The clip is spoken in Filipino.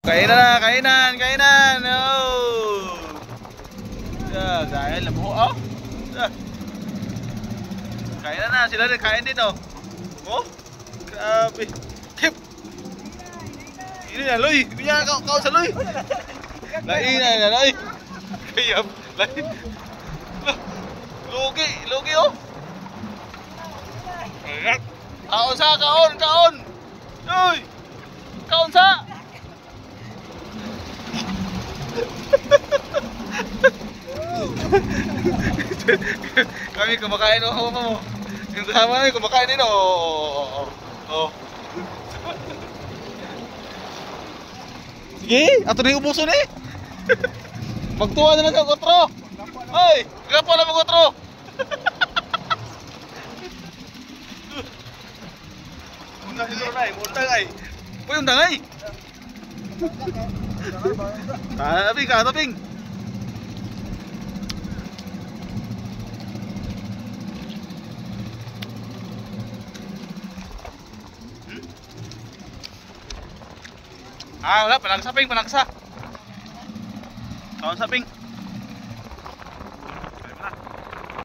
Kainan na, kainan. Oh. Dahil labo oh. Kainan na, sila rin kain din oh. Oh. Grabe. Tip. Ini na loy, punya kau sa loy. Lain na loy. Kayap, lain. Lugi oh. Kaon sa, kaon. Uy. Kaon sa. Kami kumakain mo. Yung kasama namin kumakain din oh. Sige, ato na yung ubuso ni. Magtuwa na lang sa kotro. Ay, gapa na mo kotro. Undang ay. Uy, undang ay. Taping. Wala, panagsa. Kaon saping.